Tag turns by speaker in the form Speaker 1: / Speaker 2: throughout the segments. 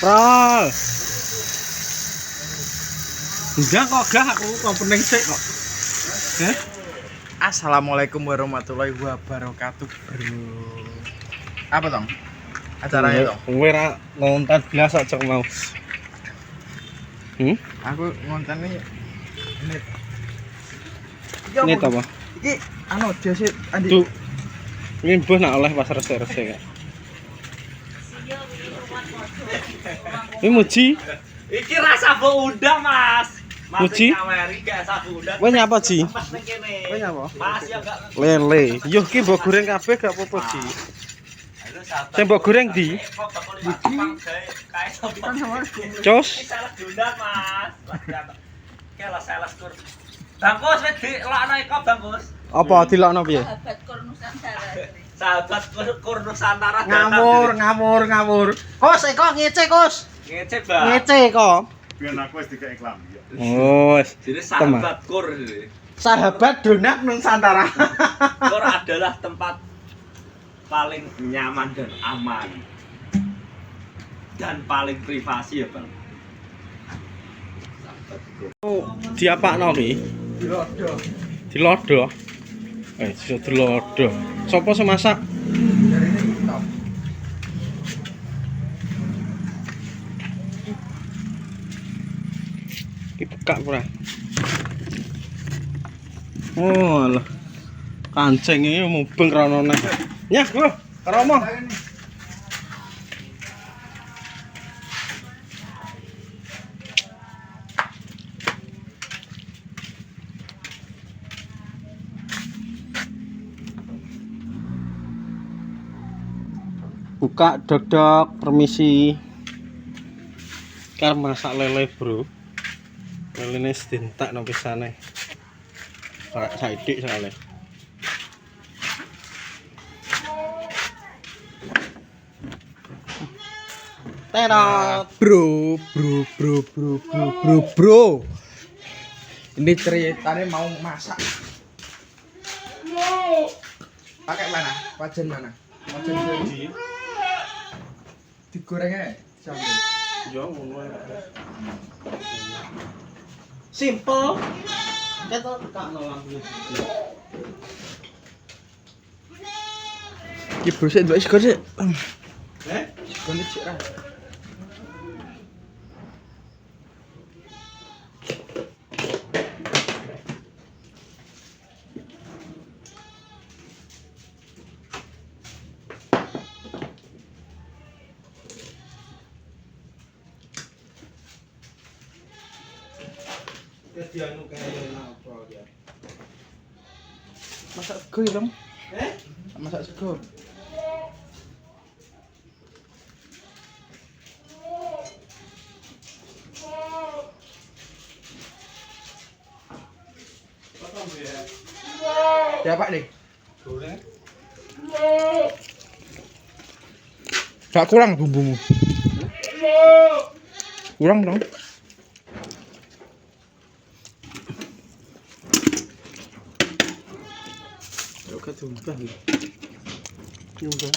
Speaker 1: Prol. Enggak kok, gak aku opening sik kok. Assalamualaikum warahmatullahi wabarakatuh, bro. Apa tong? Acaranya tong?
Speaker 2: Kowe ra ngonten biasa cok mau.
Speaker 1: Aku ngontene net.
Speaker 2: Ini apa?
Speaker 1: Iki anu jasit andi.
Speaker 2: Tuh. Ini mbah nak oleh pas resik-resik. Ini muji.
Speaker 3: Iki rasa mbok undang, Mas.
Speaker 2: Muji.
Speaker 3: Ngaweri gak sabu undang.
Speaker 2: Kowe nyapa, Ji?
Speaker 3: Pas ning kene.
Speaker 2: Kowe nyapa?
Speaker 3: Mas ya gak.
Speaker 2: Lele. Yo ki mbok goreng kabeh gak apa-apa, Ji. Sing mbok goreng di? Cos.
Speaker 3: Salah diundang, Mas. Kela salah kur. Bangkus wis dilokno iko, Bangkus.
Speaker 2: Apa dilokno piye?
Speaker 4: Sahabat Kur Nusantara.
Speaker 3: Sahabat Kur Nusantara.
Speaker 1: Ngawur. Kos eko ngece kos.
Speaker 3: Ngece, Bang.
Speaker 2: Ngece kok.
Speaker 5: Biar aku wis dikek iklan ya.
Speaker 2: Oh, wis.
Speaker 3: Jadi sahabat Kur ini.
Speaker 1: Sahabat donat Nusantara.
Speaker 3: Kur adalah tempat paling nyaman dan aman. Dan paling privasi ya, Bang. Sahabat Kur.
Speaker 2: Diapakno ki?
Speaker 1: Dilodo.
Speaker 2: Dilodo. Iso dilodo. Sopo sing masak?
Speaker 1: Dari ini top.
Speaker 2: Iki bekak ora? Oh, alah. Kancing iki mubeng ranone. Nyah, Bro. Kromo. Buka dok-dok, permisi. Kar masak lele, Bro. Lelene sedentak nang pisane. Kayak saidik soalnya. Terot,
Speaker 1: Bro. Ini ceritanya mau masak. Pakai mana? Wajan mana? Wajan jadi. Digorengnya sambil.
Speaker 2: Yo ngono ae.
Speaker 1: Simple.
Speaker 2: Ketok tekakno lampu.
Speaker 1: Ki bro sik nduk sego sik.
Speaker 2: Eh?
Speaker 1: Sego sik ra.
Speaker 2: Kedianu kaya apa ya?
Speaker 1: Masak sego ya, Bang. Masak sego. Ya Pak nih.
Speaker 2: Goreng.
Speaker 1: Gak kurang bumbumu. Kurang dong.
Speaker 2: Oke, tumpah. Nyumbang.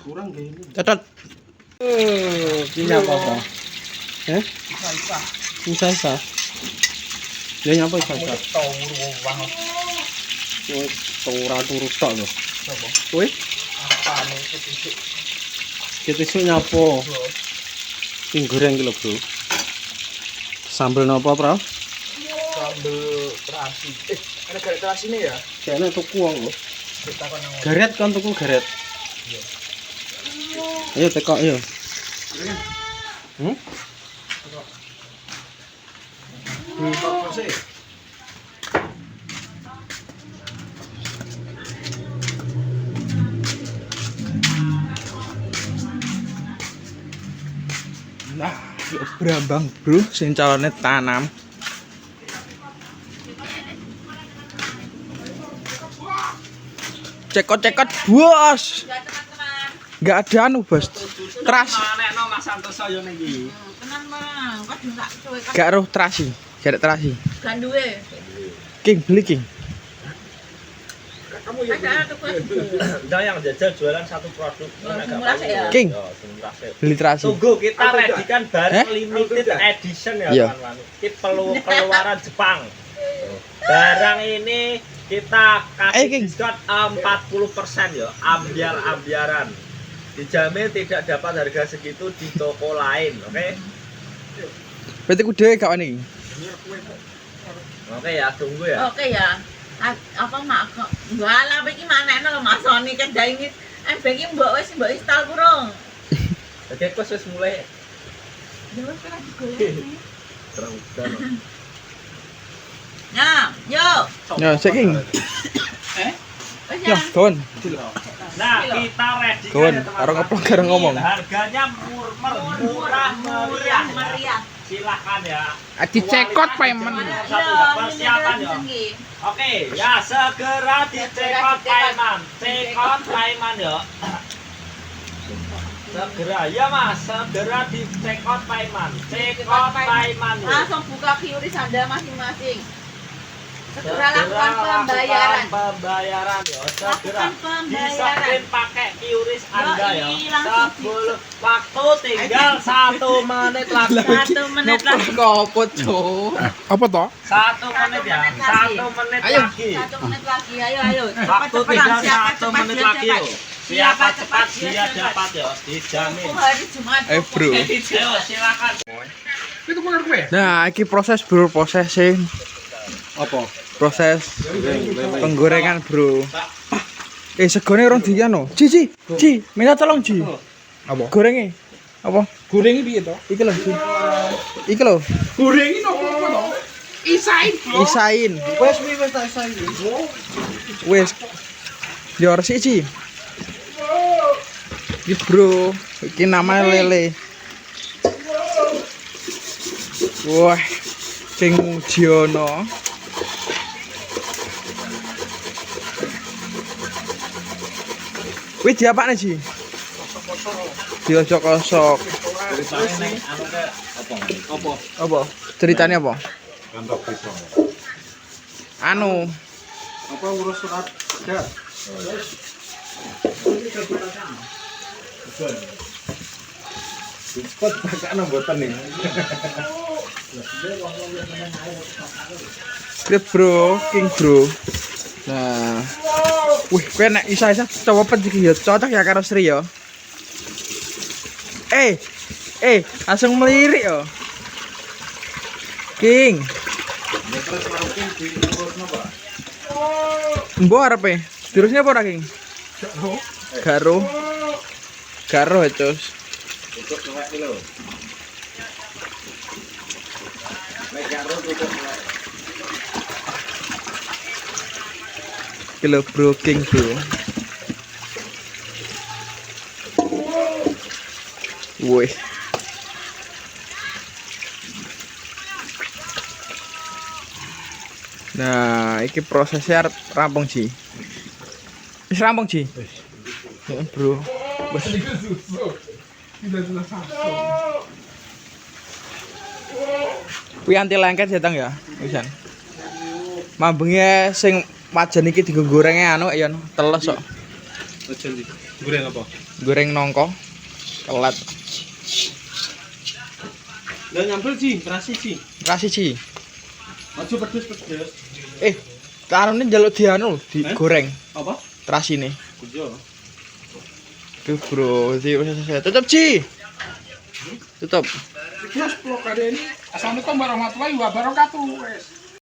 Speaker 2: Kurang gak ini?
Speaker 1: Catat.
Speaker 2: Ini apa? Isa. Ya nyapa isa. Wis ora turu tok lho.
Speaker 1: Sopo?
Speaker 2: Kowe
Speaker 1: Apane ketisuk?
Speaker 2: ketisuk nyapo? Sing goreng ki lho, Bro. Sambel napa, Pra?
Speaker 1: Sambel terasi. Ada garet terasi nih ya?
Speaker 2: Kayaknya tuku wong lho.
Speaker 1: Kita kan yang
Speaker 2: Garet kan tuku garet. Ayo tekok yo.
Speaker 1: apa sih? Nah, yuk Brambang bro, sing calonnya tanam. Cekot-cekot bos.
Speaker 4: Ya teman-teman.
Speaker 1: Nggak ada anu bos. Teras.
Speaker 3: Manekno Mas Santoso yo niki.
Speaker 4: Tenan Mang, kok enggak cuek kan
Speaker 1: Gak roh terasi. Garet terasi.
Speaker 4: ganduwe.
Speaker 1: King beli king. kamu ya.
Speaker 4: Ada tuh kan.
Speaker 3: Nah, yang jajal jualan satu produk.
Speaker 4: Yang murah sih ya.
Speaker 2: King.
Speaker 3: Ya, sing murah sih.
Speaker 2: beli terasi.
Speaker 3: Tunggu kita
Speaker 1: Apa
Speaker 3: redikan barang
Speaker 2: Eh?
Speaker 3: limited
Speaker 1: Apa
Speaker 3: edition ya
Speaker 2: Iya.
Speaker 3: teman-teman. Ini keluaran Jepang. Barang ini kita kasih
Speaker 2: King.
Speaker 3: diskon 40% ya, ambiar-ambiaran. Dijamin tidak dapat harga segitu di toko lain, oke?
Speaker 2: Berarti ku dhewe gak wani.
Speaker 3: Oke ya, tunggu ya.
Speaker 4: Oke ya. Apa mak kok walah iki manekno lho Mas Soni kendai iki. Beki mbok wis install burung.
Speaker 3: Oke, kok wis mulai
Speaker 4: Ya wis kan digoleki.
Speaker 3: terus.
Speaker 4: Ya, yo.
Speaker 2: Ya, sik King.
Speaker 4: Wis
Speaker 2: Ya,
Speaker 4: ya.
Speaker 2: kawan.
Speaker 3: Nah, kita ready
Speaker 2: Kawan,
Speaker 3: ya, teman-teman.
Speaker 2: karo ngeplok karo ngomong.
Speaker 3: Harganya murah meriah.
Speaker 4: Meriah.
Speaker 3: Silahkan ya.
Speaker 2: Dicekot
Speaker 3: Kualitas
Speaker 2: payment.
Speaker 3: dijamin
Speaker 4: Iya,
Speaker 3: satu, persiapan ya.
Speaker 4: tinggi.
Speaker 3: Oke, ya segera dicekot payment. Cekot payment ya. Segera ya Mas, segera dicekot payment. Cekot payment ya.
Speaker 4: Langsung buka QRIS Anda masing-masing. Segera lakukan pembayaran.
Speaker 3: Pembayaran ya, segera
Speaker 4: Lakukan pembayaran.
Speaker 3: di-scan pakai QRIS Anda ya.
Speaker 4: Yoi, langsung
Speaker 3: Sebelum waktu tinggal 1 menit lagi.
Speaker 4: 1 menit lagi.
Speaker 2: Apa, Cuk? Apa toh?
Speaker 3: 1 menit ya, 1 menit
Speaker 2: Ayo.
Speaker 3: lagi.
Speaker 4: 1 menit lagi. Ayo.
Speaker 3: Waktu tinggal 1 menit lagi yo. Siapa cepat dia
Speaker 4: cepat.
Speaker 3: dapat yo, dijamin.
Speaker 4: Tunggu hari Jumat.
Speaker 2: Bro.
Speaker 3: Ayo silakan.
Speaker 1: Itu bener gue.
Speaker 2: Nah, iki proses bro, processing.
Speaker 1: Apa?
Speaker 2: Proses penggorengan, Bro. Segone orang diano. Ci, minta tolong, Ci.
Speaker 1: Apa?
Speaker 2: Gorenge. Apa?
Speaker 1: Gorengi piye to?
Speaker 2: Iki lho, Ci. Iki lho,
Speaker 1: Gorengi nopo to? Isain, Bro.
Speaker 2: isain.
Speaker 1: Wes tak isain.
Speaker 2: Wes. Yo resik, Ci. Iki, Bro. Iki namanya lele. Wah. Sing Mujiono. Wih, diapakne, Ci? Diosok-osok. Apa? Ceritanya apa?
Speaker 5: Kantor pisau.
Speaker 2: Anu,
Speaker 1: Apa urus surat kerja?
Speaker 5: Cepet pakai nombotan nih.
Speaker 2: grip bro, king bro. Nah, wih, kowe nek isa-isa coba pet iki ya cocok ya karo Sri ya. Langsung melirik yo. King.
Speaker 5: Terus karo King diurus napa?
Speaker 2: Mbok arepe. Dirusnya apa ora, King? Garo. Garo etos.
Speaker 5: Tutup lewat iki lho. Nek karo tutup lewat.
Speaker 2: Kilo bro, king bro. Wih. Nah, iki prosesnya rampung Ji. Wis rampung Ji. Ya, bro. Wis. Kuwi anti lengket ya Tang ya. Wisan. Mambenge sing wajan iki digo gorenge anu ya teles kok.
Speaker 1: Wajan iki. Goreng apa?
Speaker 2: Goreng nongko. Telat.
Speaker 1: Lah nyambel Ci, terasi Ci.
Speaker 2: Kasih Ji.
Speaker 1: Aja pedes-pedes.
Speaker 2: Karone njaluk dianu digoreng
Speaker 1: Apa?
Speaker 2: terasine.
Speaker 1: Iya.
Speaker 2: Tuh bro, tutup Ci. Tutup.
Speaker 1: Iki wis blokade ini. Assalamualaikum warahmatullahi wabarakatuh. Wes.